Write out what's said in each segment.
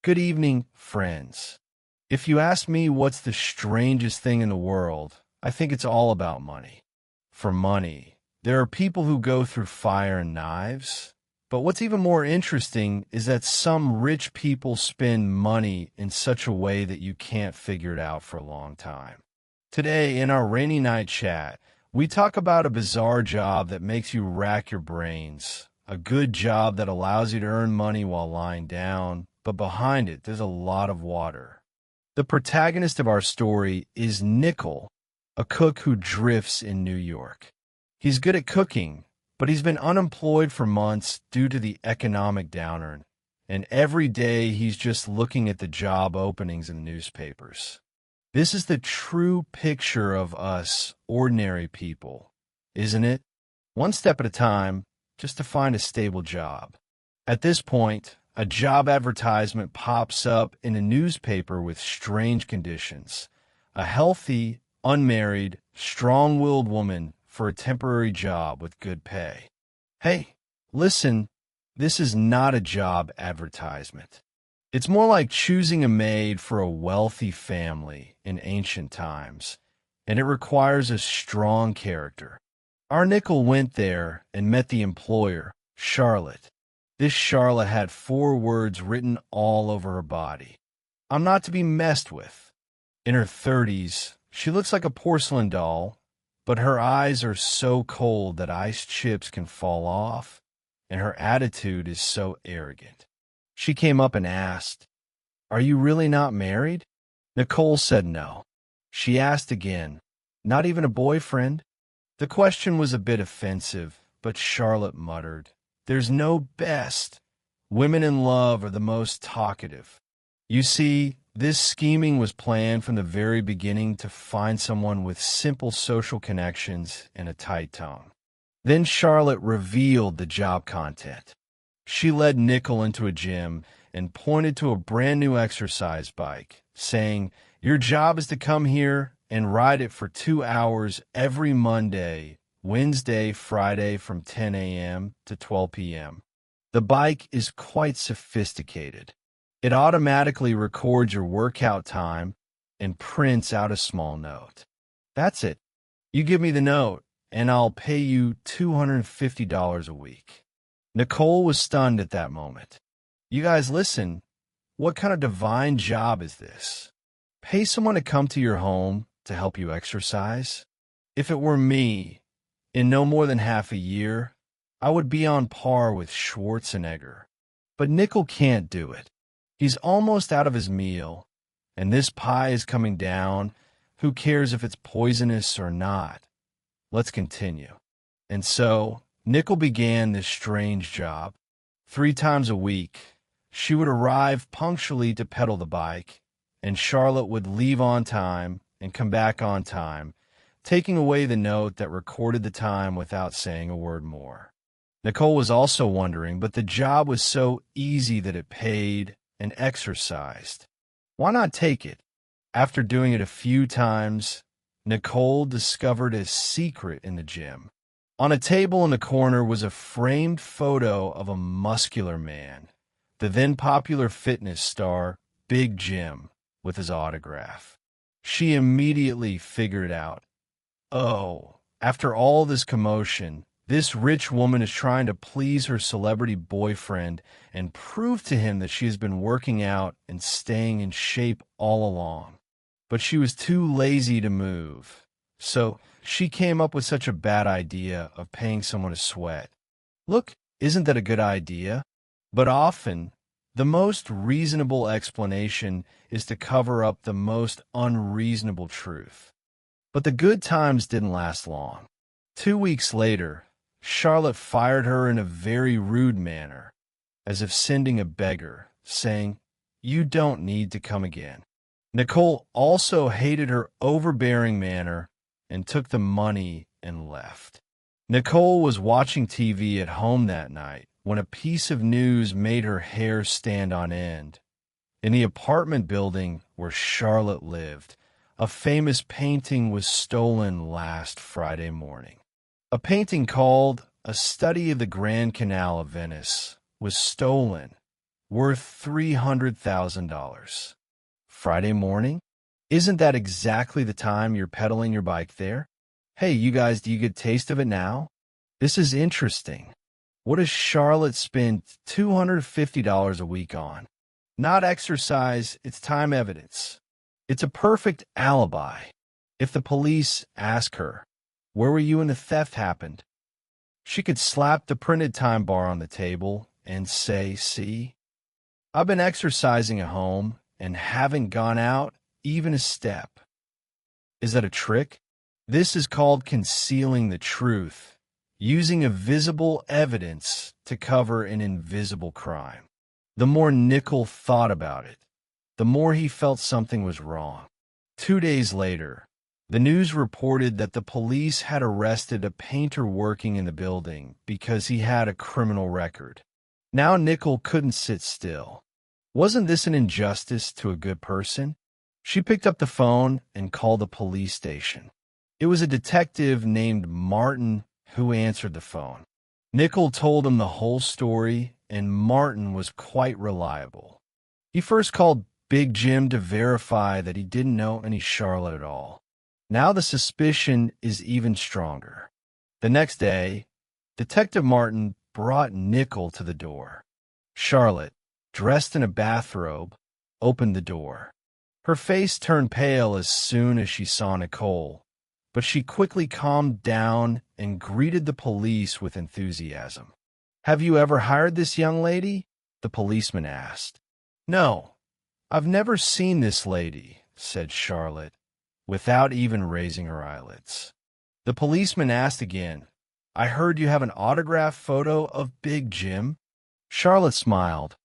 Good evening, friends. If you ask me what's the strangest thing in the world, I think it's all about money. For money, there are people who go through fire and knives, but what's even more interesting is that some rich people spend money in such a way that you can't figure it out for a long time. Today, in our rainy night chat, we talk about a bizarre job that makes you rack your brains, a good job that allows you to earn money while lying down, but behind it, there's a lot of water. The protagonist of our story is Nickel, a cook who drifts in New York. He's good at cooking, but he's been unemployed for months due to the economic downturn, and every day he's just looking at the job openings in the newspapers. This is the true picture of us ordinary people, isn't it? One step at a time, just to find a stable job. At this point, a job advertisement pops up in a newspaper with strange conditions. A healthy, unmarried, strong-willed woman for a temporary job with good pay. Hey, listen, this is not a job advertisement. It's more like choosing a maid for a wealthy family in ancient times, and it requires a strong character. Our Nickel went there and met the employer, Charlotte. This Charlotte had 4 words written all over her body. I'm not to be messed with. In her 30s, she looks like a porcelain doll, but her eyes are so cold that ice chips can fall off, and her attitude is so arrogant. She came up and asked, "Are you really not married?" Nicole said no. She asked again, "Not even a boyfriend?" The question was a bit offensive, but Charlotte muttered, "There's no best. Women in love are the most talkative." You see, this scheming was planned from the very beginning to find someone with simple social connections and a tight tongue. Then Charlotte revealed the job content. She led Nickel into a gym and pointed to a brand new exercise bike, saying, "Your job is to come here and ride it for 2 hours every Monday, Wednesday, Friday from 10 a.m. to 12 p.m. The bike is quite sophisticated. It automatically records your workout time and prints out a small note. That's it. You give me the note, and I'll pay you $250 a week." Nicole was stunned at that moment. You guys, listen. What kind of divine job is this? Pay someone to come to your home to help you exercise? If it were me, in no more than half a year, I would be on par with Schwarzenegger. But Nickel can't do it. He's almost out of his meal, and this pie is coming down. Who cares if it's poisonous or not? Let's continue. And so, Nickel began this strange job. 3 times a week, she would arrive punctually to pedal the bike, and Charlotte would leave on time and come back on time, taking away the note that recorded the time without saying a word more. Nicole was also wondering, but the job was so easy that it paid and exercised. Why not take it? After doing it a few times, Nicole discovered a secret in the gym. On a table in the corner was a framed photo of a muscular man, the then popular fitness star, Big Jim, with his autograph. She immediately figured out, oh, after all this commotion, this rich woman is trying to please her celebrity boyfriend and prove to him that she has been working out and staying in shape all along. But she was too lazy to move. So she came up with such a bad idea of paying someone to sweat. Look, isn't that a good idea? But often, the most reasonable explanation is to cover up the most unreasonable truth. But the good times didn't last long. 2 weeks later, Charlotte fired her in a very rude manner, as if sending a beggar, saying, "You don't need to come again." Nicole also hated her overbearing manner and took the money and left. Nicole was watching TV at home that night when a piece of news made her hair stand on end. In the apartment building where Charlotte lived, a famous painting was stolen last Friday morning. A painting called A Study of the Grand Canal of Venice was stolen worth $300,000. Friday morning? Isn't that exactly the time you're pedaling your bike there? Hey, you guys, do you get a taste of it now? This is interesting. What does Charlotte spend $250 a week on? Not exercise, it's time evidence. It's a perfect alibi. If the police ask her, where were you when the theft happened? She could slap the printed time bar on the table and say, see, I've been exercising at home and haven't gone out even a step. Is that a trick? This is called concealing the truth, using a visible evidence to cover an invisible crime. The more Nickel thought about it, the more he felt something was wrong. 2 days later, the news reported that the police had arrested a painter working in the building because he had a criminal record. Now Nickel couldn't sit still. Wasn't this an injustice to a good person? She picked up the phone and called the police station. It was a detective named Martin who answered the phone. Nickel told him the whole story, and Martin was quite reliable. He first called Big Jim to verify that he didn't know any Charlotte at all. Now the suspicion is even stronger. The next day, Detective Martin brought Nickel to the door. Charlotte, dressed in a bathrobe, opened the door. Her face turned pale as soon as she saw Nicole, but she quickly calmed down and greeted the police with enthusiasm. Have you ever hired this young lady? The policeman asked. No, I've never seen this lady, said Charlotte, without even raising her eyelids. The policeman asked again, I heard you have an autographed photo of Big Jim? Charlotte smiled.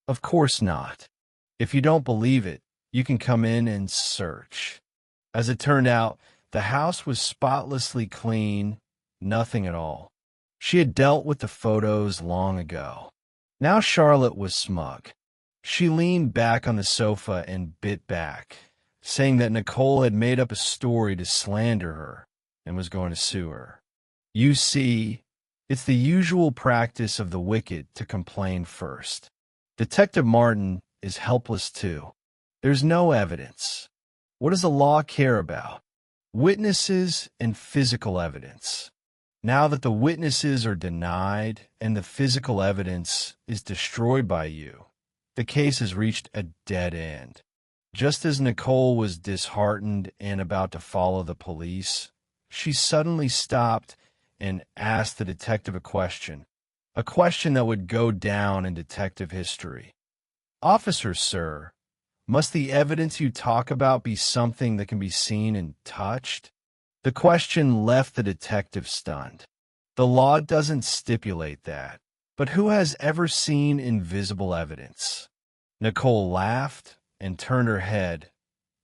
Of course not. If you don't believe it, you can come in and search. As it turned out, the house was spotlessly clean, nothing at all. She had dealt with the photos long ago. Now Charlotte was smug. She leaned back on the sofa and bit back, saying that Nicole had made up a story to slander her and was going to sue her. You see, it's the usual practice of the wicked to complain first. Detective Martin is helpless too. There's no evidence. What does the law care about? Witnesses and physical evidence. Now that the witnesses are denied and the physical evidence is destroyed by you, the case has reached a dead end. Just as Nicole was disheartened and about to follow the police, she suddenly stopped and asked the detective a question that would go down in detective history. Officer, sir, must the evidence you talk about be something that can be seen and touched? The question left the detective stunned. The law doesn't stipulate that, but who has ever seen invisible evidence? Nicole laughed and turned her head,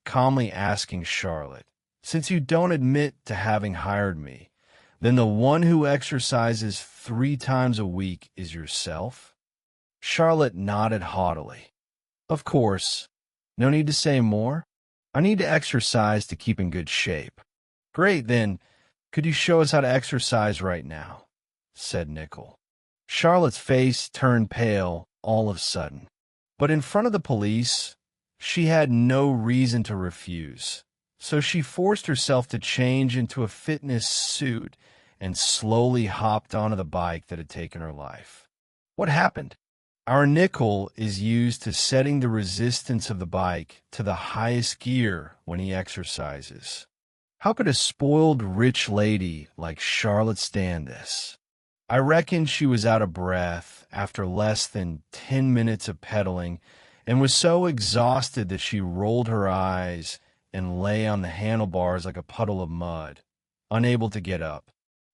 calmly asking Charlotte, since you don't admit to having hired me, then the one who exercises 3 times a week is yourself? Charlotte nodded haughtily. Of course. No need to say more. I need to exercise to keep in good shape. Great, then. Could you show us how to exercise right now? Said Nickel. Charlotte's face turned pale all of a sudden. But in front of the police, she had no reason to refuse. So she forced herself to change into a fitness suit and slowly hopped onto the bike that had taken her life. What happened? Our Nickel is used to setting the resistance of the bike to the highest gear when he exercises. How could a spoiled rich lady like Charlotte stand this? I reckon she was out of breath after less than 10 minutes of pedaling and was so exhausted that she rolled her eyes and lay on the handlebars like a puddle of mud, unable to get up.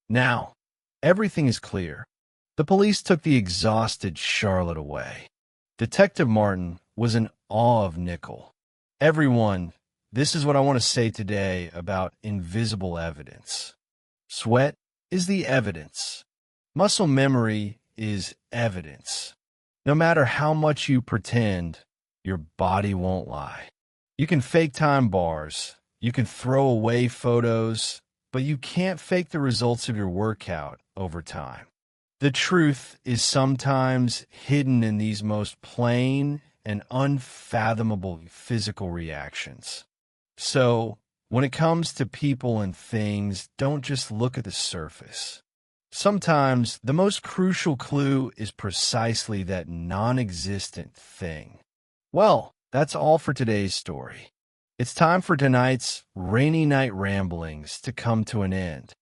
Now, everything is clear. The police took the exhausted Charlotte away. Detective Martin was in awe of Nickel. Everyone, this is what I want to say today about invisible evidence. Sweat is the evidence. Muscle memory is evidence. No matter how much you pretend, your body won't lie. You can fake time bars, you can throw away photos, but you can't fake the results of your workout over time. The truth is sometimes hidden in these most plain and unfathomable physical reactions. So, when it comes to people and things, don't just look at the surface. Sometimes the most crucial clue is precisely that non-existent thing. Well, that's all for today's story. It's time for tonight's rainy night ramblings to come to an end.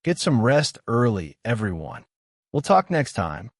Get some rest early, everyone. We'll talk next time.